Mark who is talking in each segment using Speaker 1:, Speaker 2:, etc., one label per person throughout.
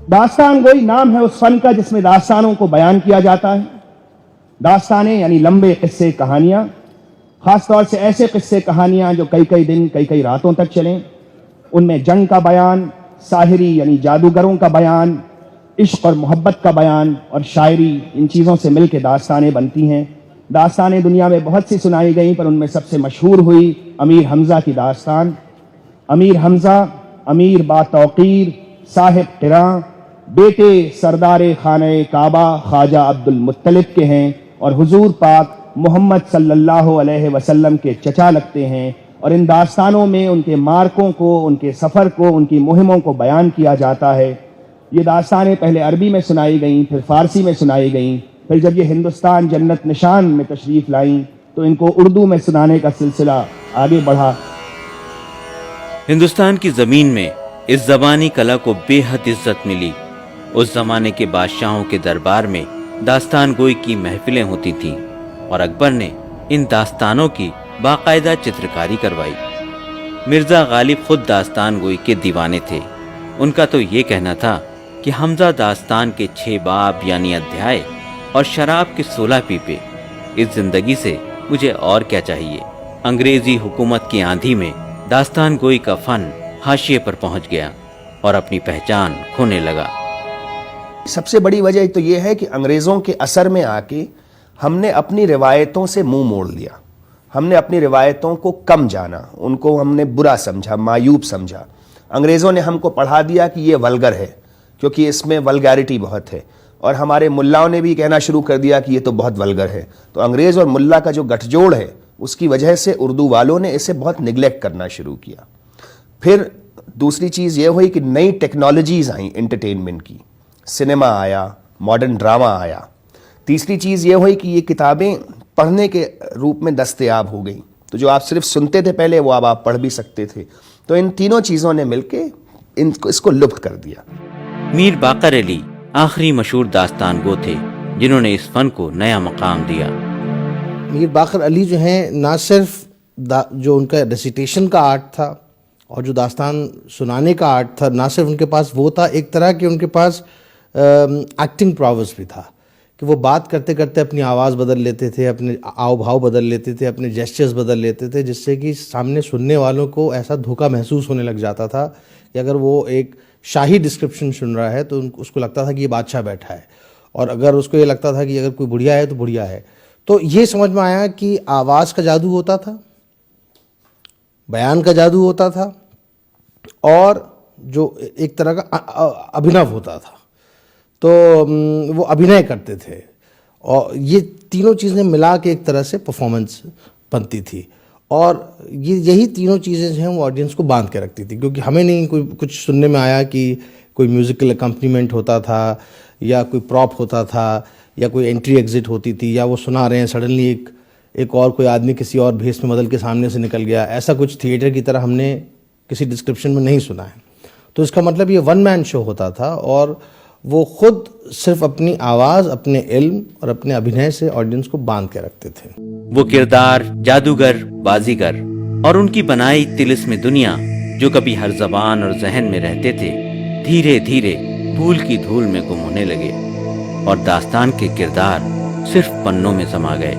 Speaker 1: दास्तान गोई नाम है उस फन का जिसमें दास्तानों को बयान किया जाता है। दास्तानें यानी लंबे किस्से कहानियां, खासतौर से ऐसे किस्से कहानियां जो कई कई दिन कई कई रातों तक चलें। उनमें जंग का बयान, साहिरी यानी जादूगरों का बयान, इश्क और मोहब्बत का बयान और शायरी, इन चीज़ों से मिलकर दास्तानें बनती हैं। दास्तानें दुनिया में बहुत सी सुनाई गई, पर उनमें सबसे मशहूर हुई अमीर हमज़ा की दास्तान। अमीर हमज़ा अमीर बातौकीर साहिब क़िरा बेटे सरदार खाने काबा ख्वाजा अब्दुल मुत्तलिब के हैं और हुजूर पाक मोहम्मद सल्लल्लाहु अलैहि वसल्लम के चचा लगते हैं। और इन दास्तानों में उनके मार्कों को, उनके सफ़र को, उनकी मुहिमों को बयान किया जाता है। ये दास्तानें पहले अरबी में सुनाई गईं, फिर फ़ारसी में सुनाई गईं, फिर जब ये हिंदुस्तान जन्नत निशान में तशरीफ़ लाईं तो इनको उर्दू में सुनाने का सिलसिला आगे बढ़ा।
Speaker 2: हिंदुस्तान की ज़मीन में इस ज़बानी कला को बेहद इज्जत मिली। उस ज़माने के बादशाहों के दरबार में दास्तान गोई की महफिलें होती थीं और अकबर ने इन दास्तानों की बाकायदा चित्रकारी करवाई। मिर्ज़ा गालिब खुद दास्तान गोई के दीवाने थे। उनका तो ये कहना था कि हमज़ा दास्तान के 6 बाब यानी अध्याय और शराब के 16 पीपे, इस जिंदगी से मुझे और क्या चाहिए। अंग्रेजी हुकूमत की आंधी में दास्तान गोई का फन हाशिए पर पहुंच गया और अपनी पहचान खोने लगा।
Speaker 3: सबसे बड़ी वजह तो यह है कि अंग्रेज़ों के असर में आके हमने अपनी रिवायतों से मुंह मोड़ लिया। हमने अपनी रिवायतों को कम जाना, उनको हमने बुरा समझा, मायूब समझा। अंग्रेज़ों ने हमको पढ़ा दिया कि ये वल्गर है क्योंकि इसमें वल्गैरिटी बहुत है, और हमारे मुल्लाओं ने भी कहना शुरू कर दिया कि ये तो बहुत वल्गर है। तो अंग्रेज़ और मुल्ला का जो गठजोड़ है उसकी वजह से उर्दू वालों ने इसे बहुत निगलेक्ट करना शुरू किया। फिर दूसरी चीज़ ये हुई कि नई टेक्नोलॉजीज़ आई एंटरटेनमेंट की, सिनेमा आया, मॉडर्न ड्रामा आया। तीसरी चीज़ ये हुई कि ये किताबें पढ़ने के रूप में दस्तयाब हो गई, तो जो आप सिर्फ सुनते थे पहले वो अब आप पढ़ भी सकते थे। तो इन तीनों चीज़ों ने मिलके इसको लुप्त कर दिया।
Speaker 2: मीर बाकर अली आखिरी मशहूर दास्तान गो थे जिन्होंने इस फन को नया मकाम दिया।
Speaker 4: मीर बाकर अली जो हैं, ना सिर्फ जो उनका रेसिटेशन का आर्ट था और जो दास्तान सुनाने का आर्ट था, ना सिर्फ उनके पास वो था, एक तरह के उनके पास एक्टिंग प्रोवर्स भी था कि वो बात करते करते अपनी आवाज़ बदल लेते थे, अपने आव भाव बदल लेते थे, अपने जेस्चर्स बदल लेते थे, जिससे कि सामने सुनने वालों को ऐसा धोखा महसूस होने लग जाता था कि अगर वो एक शाही डिस्क्रिप्शन सुन रहा है तो उसको लगता था कि ये बादशाह बैठा है, और अगर उसको ये लगता था कि अगर कोई बुढ़िया है तो बुढ़िया है। तो ये समझ में आया कि आवाज़ का जादू होता था, बयान का जादू होता था, और जो एक तरह का अभिनव होता था। तो वो अभिनय करते थे और ये तीनों चीज़ें मिला के एक तरह से परफॉर्मेंस बनती थी, और यही तीनों चीज़ें जो हैं वो ऑडियंस को बांध के रखती थी। क्योंकि हमें नहीं कोई कुछ सुनने में आया कि कोई म्यूज़िकल अकम्पनीमेंट होता था या कोई प्रॉप होता था या कोई एंट्री एग्जिट होती थी, या वो सुना रहे हैं सडनली एक और कोई आदमी किसी और भेष में बदल के सामने से निकल गया। ऐसा कुछ थिएटर की तरह हमने किसी डिस्क्रिप्शन में नहीं सुना है। तो इसका मतलब ये वन मैन शो होता था, और वो खुद सिर्फ अपनी आवाज़, अपने इल्म और अपने अभिनय से ऑडियंस को बांध के रखते थे।
Speaker 2: वो किरदार, जादूगर, बाजीगर और उनकी बनाई तिलिस्म दुनिया जो कभी हर जबान और जहन में रहते थे, धीरे धीरे धूल की धूल में गुम होने लगे और दास्तान के किरदार सिर्फ पन्नों में समा गए।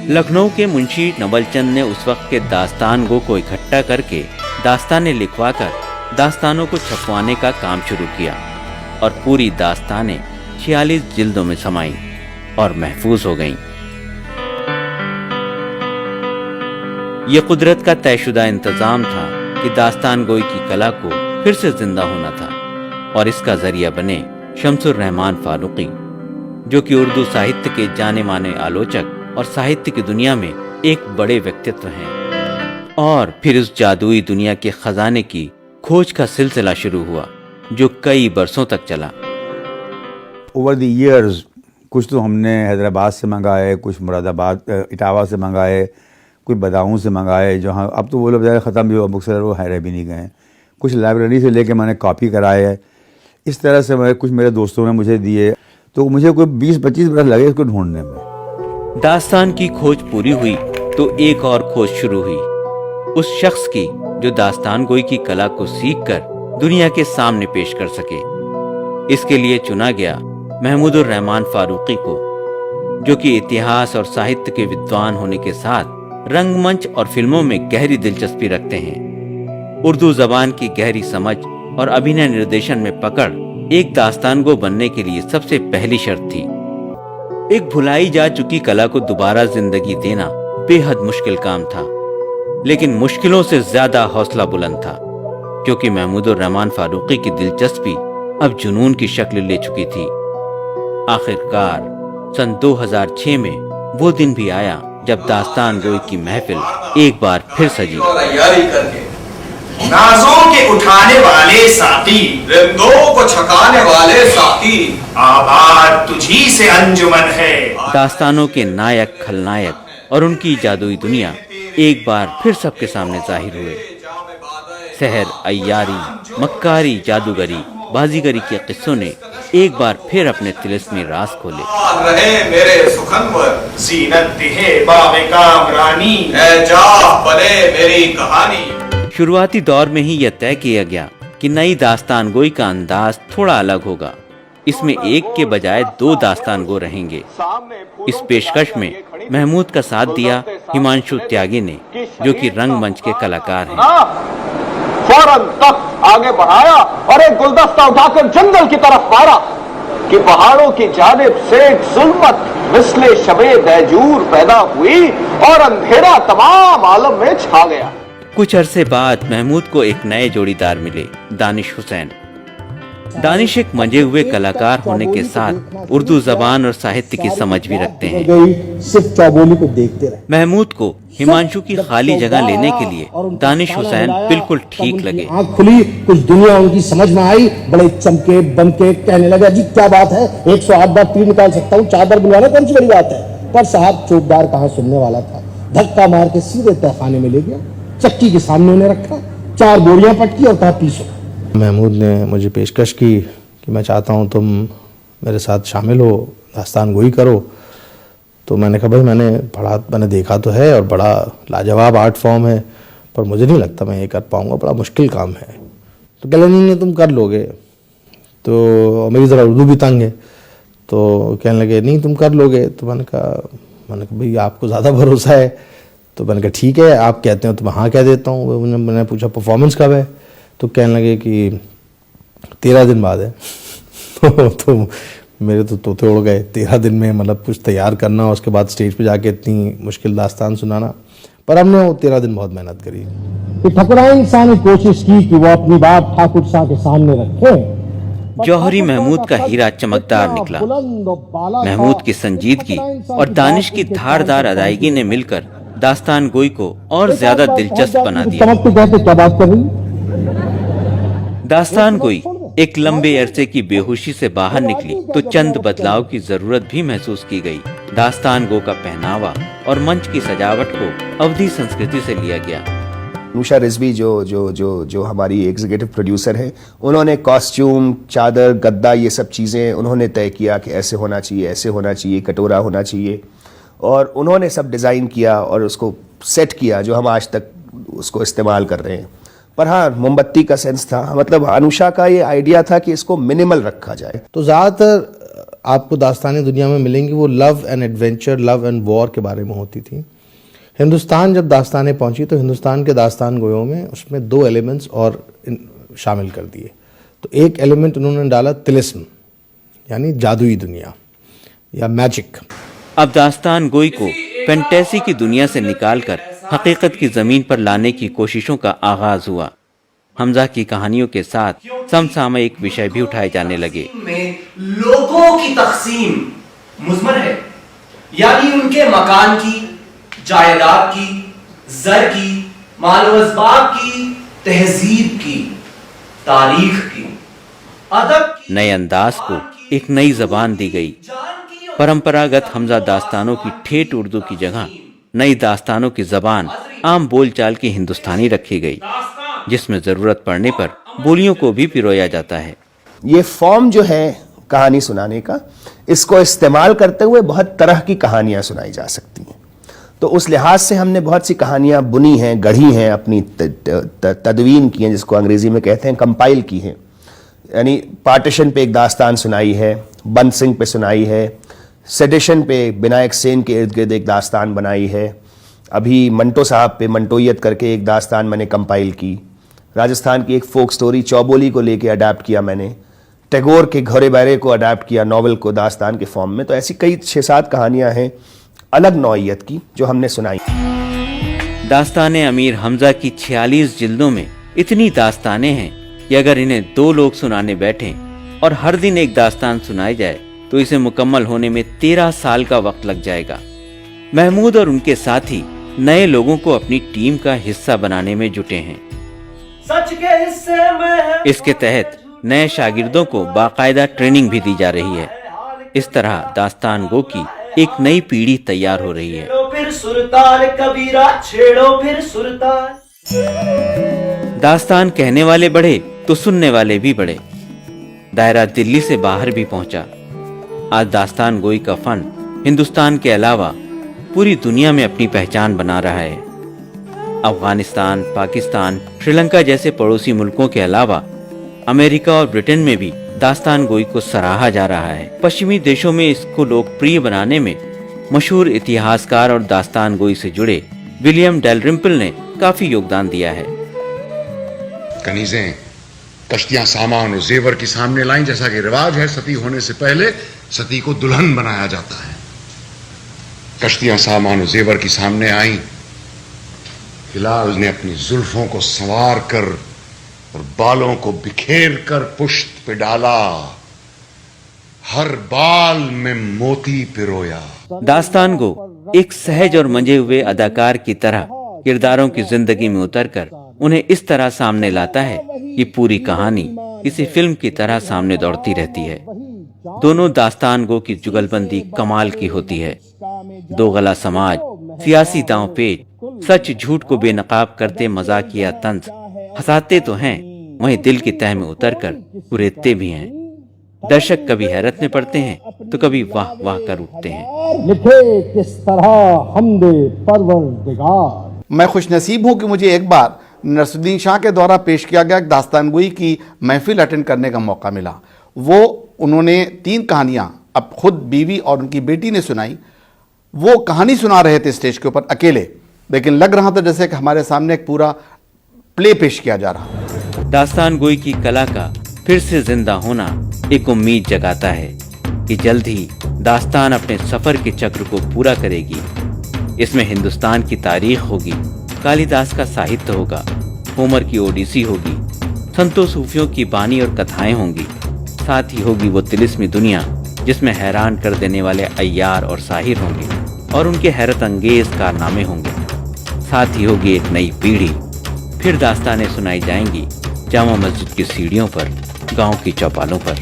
Speaker 2: लखनऊ के मुंशी नवलचंद ने उस वक्त के दास्तान गो को इकट्ठा करके दास्तानें लिखवाकर दास्तानों को छपवाने का काम शुरू किया, और पूरी दास्तानें 46 जिल्दों में समाईं और महफूज हो गईं। ये कुदरत का तयशुदा इंतजाम था कि दास्तान गोई की कला को फिर से जिंदा होना था, और इसका जरिया बने शमसुर रहमान फारूकी, जो कि उर्दू साहित्य के जाने माने आलोचक और साहित्य की दुनिया में एक बड़े व्यक्तित्व हैं। और फिर उस जादुई दुनिया के खजाने की खोज का सिलसिला शुरू हुआ जो कई बरसों तक चला।
Speaker 5: ओवर द ईयर्स कुछ तो हमने हैदराबाद से मंगाए, कुछ मुरादाबाद इटावा से मंगाए, कुछ बदाऊं से मंगाए, जो हाँ अब तो वो लोग ख़त्म भी हुआ, बुक सेलर वो रह भी नहीं गए। कुछ लाइब्रेरी से लेके मैंने कॉपी कराए है। इस तरह से मैं कुछ मेरे दोस्तों ने मुझे दिए, तो मुझे कोई 20-25 बरस लगे इसको ढूंढने में।
Speaker 2: दास्तान की खोज पूरी हुई तो एक और खोज शुरू हुई, उस शख्स की जो दास्तान गोई की कला को सीखकर दुनिया के सामने पेश कर सके। इसके लिए चुना गया महमूदुर रहमान फारूकी को, जो कि इतिहास और साहित्य के विद्वान होने के साथ रंगमंच और फिल्मों में गहरी दिलचस्पी रखते हैं। उर्दू जबान की गहरी समझ और अभिनय निर्देशन में पकड़ एक दास्तानगो बनने के लिए सबसे पहली शर्त थी। एक भुलाई जा चुकी कला को दोबारा जिंदगी देना बेहद मुश्किल काम था, लेकिन मुश्किलों से ज्यादा हौसला बुलंद था, क्योंकि महमूदुर रहमान फारूकी की दिलचस्पी अब जुनून की शक्ल ले चुकी थी। आखिरकार सन 2006 में वो दिन भी आया जब दास्तान गोई की महफिल एक बार फिर सजी।
Speaker 3: नाजों के उठाने वाले साथी, रिंदों को छकाने वाले साथी, आबाद तुझी से अंजुमन है।
Speaker 2: दास्तानों के नायक खलनायक और उनकी जादुई दुनिया एक बार फिर सबके सामने जाहिर हुए। सहर, अय्यारी, मक्कारी, जादूगरी, बाजीगरी के किस्सों ने एक बार फिर अपने तिलिस्मी राज खोले।
Speaker 3: रहे मेरे सुखनवर, जीनत दिहे बावे कामरानी, ऐ जाह बने मेरी कहानी।
Speaker 2: शुरुआती दौर में ही यह तय किया गया कि नई दास्तान गोई का अंदाज थोड़ा अलग होगा। इसमें एक के बजाय 2 दास्तान गो रहेंगे। इस पेशकश में महमूद का साथ दिया हिमांशु त्यागी ने, जो कि रंगमंच के कलाकार हैं।
Speaker 6: फौरन तख्त आगे बढ़ाया और एक गुलदस्ता उठाकर जंगल की तरफ मारा कि पहाड़ों की जानिब से एक जुल्मत मिसले शबे दैजूर पैदा हुई और अंधेरा तमाम आलम में छा गया।
Speaker 2: कुछ अरसे बाद महमूद को एक नए जोड़ीदार मिले, दानिश हुसैन। दानिश एक मंजे हुए कलाकार होने के साथ उर्दू जबान और साहित्य की समझ भी रखते हैं।
Speaker 7: सिर्फ चौबोली को देखते रहे।
Speaker 2: महमूद को हिमांशु की खाली जगह लेने के लिए दानिश हुसैन बिल्कुल ठीक लगे।
Speaker 7: आँख खुली, कुछ दुनिया उनकी समझ में आई, बड़े चमके बमके, कहने लगा जी क्या बात है, 108 बार तीर निकाल सकता हूँ, 4 बार बुलवाना कौन सी बड़ी बात है। पर साहब चौबदार कहाँ सुनने वाला था, धक्का मार के सीधे तहखाने में ले गया, चक्की के सामने उन्हें रखा, 4 बोरियां पटकी और कहा पीसो।
Speaker 4: महमूद ने मुझे पेशकश की कि मैं चाहता हूँ तुम मेरे साथ शामिल हो, दास्तान गोई करो। तो मैंने कहा भाई मैंने देखा तो है और बड़ा लाजवाब आर्ट फॉर्म है, पर मुझे नहीं लगता मैं ये कर पाऊँगा, बड़ा मुश्किल काम है। तो कहने नहीं तुम कर लोगे। तो मेरी ज़रा उर्दू भी तंग है, तो कहने लगे नहीं तुम कर लोगे। तो मैंने कहा भाई आपको ज़्यादा भरोसा है। तो मैंने कहा ठीक है, आप कहते हो तो मैं हाँ कह देता हूँ। मैंने पूछा परफॉर्मेंस कब है, तो कहने लगे कि 13 दिन बाद है। तो मेरे तो तोते उड़ गए। 13 दिन में मतलब कुछ तैयार करना, उसके बाद स्टेज पे जाके इतनी मुश्किल दास्तान सुनाना। पर हमने वो 13 दिन बहुत मेहनत करी।
Speaker 7: ठकुराइन शाह ने कोशिश की कि वो अपनी बात ठाकुर शाह के सामने रखे।
Speaker 2: जौहरी महमूद का हीरा चमकदार निकला। महमूद की संजीदगी और दानिश की धारदार अदायगी ने मिलकर दास्तान गोई को और ज्यादा दिलचस्प बना दिया।
Speaker 7: क्या बात कर रही?
Speaker 2: दास्तान गोई एक लंबे अरसे की बेहोशी से बाहर निकली तो चंद बदलाव की जरूरत भी महसूस की गई। दास्तान गो का पहनावा और मंच की सजावट को अवधी संस्कृति से लिया गया।
Speaker 3: अनुषा रिजवी जो हमारी एग्जीक्यूटिव प्रोड्यूसर है, उन्होंने कॉस्ट्यूम, चादर, गद्दा, ये सब चीज़ें उन्होंने तय किया कि ऐसे होना चाहिए, ऐसे होना चाहिए, कटोरा होना चाहिए, और उन्होंने सब डिज़ाइन किया और उसको सेट किया जो हम आज तक उसको इस्तेमाल कर रहे हैं। पर हाँ, मोमबत्ती का सेंस था, मतलब अनुषा का ये आइडिया था कि इसको मिनिमल रखा जाए।
Speaker 4: तो ज़्यादातर आपको दास्तानी दुनिया में मिलेंगी वो love and adventure, love and war के बारे में होती थी। हिंदुस्तान जब दास्तानें पहुंची तो हिंदुस्तान के दास्तान गोयों में उसमें 2 एलिमेंट्स और शामिल कर दिए। तो एक एलिमेंट उन्होंने डाला तिलिस्म, यानी जादुई दुनिया या मैजिक।
Speaker 2: अब दास्तान गोई को फैंटेसी की दुनिया से निकालकर हकीकत की जमीन पर लाने की कोशिशों का आगाज हुआ। हमजा की कहानियों के साथ समसामयिक विषय भी उठाए जाने लगे।
Speaker 8: में लोगों की तकसीम मुज़मन है, यानी उनके मकान की, जायदाद की, जर की, माल-व-असबाब की, तहजीब की, तारीख की, अदब की।
Speaker 2: नए अंदाज को एक नई जबान दी गई। परंपरागत हमजा दास्तानों की ठेठ उर्दू की जगह नई दास्तानों की जबान आम बोलचाल की हिंदुस्तानी रखी गई, जिसमें जरूरत पड़ने पर बोलियों को भी पिरोया जाता है।
Speaker 3: ये फॉर्म जो है कहानी सुनाने का, इसको इस्तेमाल करते हुए बहुत तरह की कहानियां सुनाई जा सकती हैं। तो उस लिहाज से हमने बहुत सी कहानियां बुनी हैं, गढ़ी हैं, अपनी तदवीन की हैं, जिसको अंग्रेजी में कहते हैं कंपाइल की हैं। यानी पार्टीशन पे एक दास्तान सुनाई है, बंद सिंह पे सुनाई है, सेडिशन पे विनायक सेन के इर्द गिर्द एक दास्तान बनाई है, अभी मंटो साहब पे मंटोयत करके एक दास्तान मैंने कंपाइल की, राजस्थान की एक फोक स्टोरी चौबोली को लेके अडेप्ट किया मैंने, टैगोर के घोड़े बैरे को अडेप्ट किया नॉवल को दास्तान के फॉर्म में। तो ऐसी कई 6-7 कहानियां हैं अलग नौइयत की जो हमने सुनाई।
Speaker 2: दास्तान अमीर हमजा की 46 जिल्दों में इतनी दास्तानें हैं कि अगर इन्हें 2 लोग सुनाने बैठें और हर दिन एक दास्तान सुनाई जाए तो इसे मुकम्मल होने में 13 साल का वक्त लग जाएगा। महमूद और उनके साथी नए लोगों को अपनी टीम का हिस्सा बनाने में जुटे हैं।
Speaker 8: सच के हिस्से में
Speaker 2: इसके तहत नए शागिर्दों को बाकायदा ट्रेनिंग भी दी जा रही है। इस तरह दास्तान गो की एक नई पीढ़ी तैयार हो रही है।
Speaker 8: छेड़ो फिर सुरताल कबीरा, छेड़ो फिर सुरताल।
Speaker 2: दास्तान कहने वाले बढ़े तो सुनने वाले भी बढ़े। दायरा दिल्ली से बाहर भी पहुंचा। आज दास्तान गोई का फन हिंदुस्तान के अलावा पूरी दुनिया में अपनी पहचान बना रहा है। अफगानिस्तान, पाकिस्तान, श्रीलंका जैसे पड़ोसी मुल्कों के अलावा अमेरिका और ब्रिटेन में भी दास्तान गोई को सराहा जा रहा है। पश्चिमी देशों में इसको लोकप्रिय बनाने में मशहूर इतिहासकार और दास्तान गोई से जुड़े विलियम डेलरिम्पल ने काफी योगदान दिया है।
Speaker 9: कनीजें, कश्तियां, सामान और जेवर की सामने लाईं। जैसा कि रिवाज है, सती होने से पहले सती को दुल्हन बनाया जाता है। कश्तियां, सामान और जेवर की सामने आईं। हिलाल ने अपनी जुल्फों को संवार कर और बालों को बिखेर कर पुश्त पे डाला, हर बाल में मोती पिरोया।
Speaker 2: दास्तान गो एक सहज और मंजे हुए अदाकार की तरह किरदारों की जिंदगी में उतरकर उन्हें इस तरह सामने लाता है कि पूरी कहानी किसी फिल्म की तरह सामने दौड़ती रहती है। दोनों दास्तान गो की जुगलबंदी कमाल की होती है। दोगला समाज, सियासी दांव-पेच, सच झूठ को बेनकाब करते मजाकिया तंज हंसाते तो हैं, वहीं दिल की तह में उतरकर कुरेदते भी हैं। दर्शक कभी हैरत में पड़ते हैं तो कभी वाह वाह कर उठते हैं।
Speaker 7: लिखे किस तरह हमदे परवरदिगार।
Speaker 10: मैं खुशनसीब हूँ कि मुझे एक बार नसरुद्दीन शाह के द्वारा पेश किया गया दास्तानगोई की महफिल अटेंड करने का मौका मिला। वो उन्होंने 3 कहानियाँ अब खुद बीवी और उनकी बेटी ने सुनाई। वो कहानी सुना रहे थे स्टेज के ऊपर अकेले, लेकिन लग रहा था जैसे कि हमारे सामने एक पूरा प्ले पेश किया जा रहा।
Speaker 2: दास्तान गोई की कला का फिर से जिंदा होना एक उम्मीद जगाता है कि जल्द ही दास्तान अपने सफर के चक्र को पूरा करेगी। इसमें हिंदुस्तान की तारीख होगी, कालिदास का साहित्य होगा, होमर की ओडिसी होगी, संतों सूफियों की बानी और कथाएं होंगी। साथ ही होगी वो तिलिस्मी दुनिया जिसमें हैरान कर देने वाले अय्यार और साहिर होंगे और उनके हैरत अंगेज कारनामे होंगे। साथ ही होगी एक नई पीढ़ी। फिर दास्तानें सुनाई जाएंगी जामा मस्जिद की सीढ़ियों पर, गांव की चौपालों पर।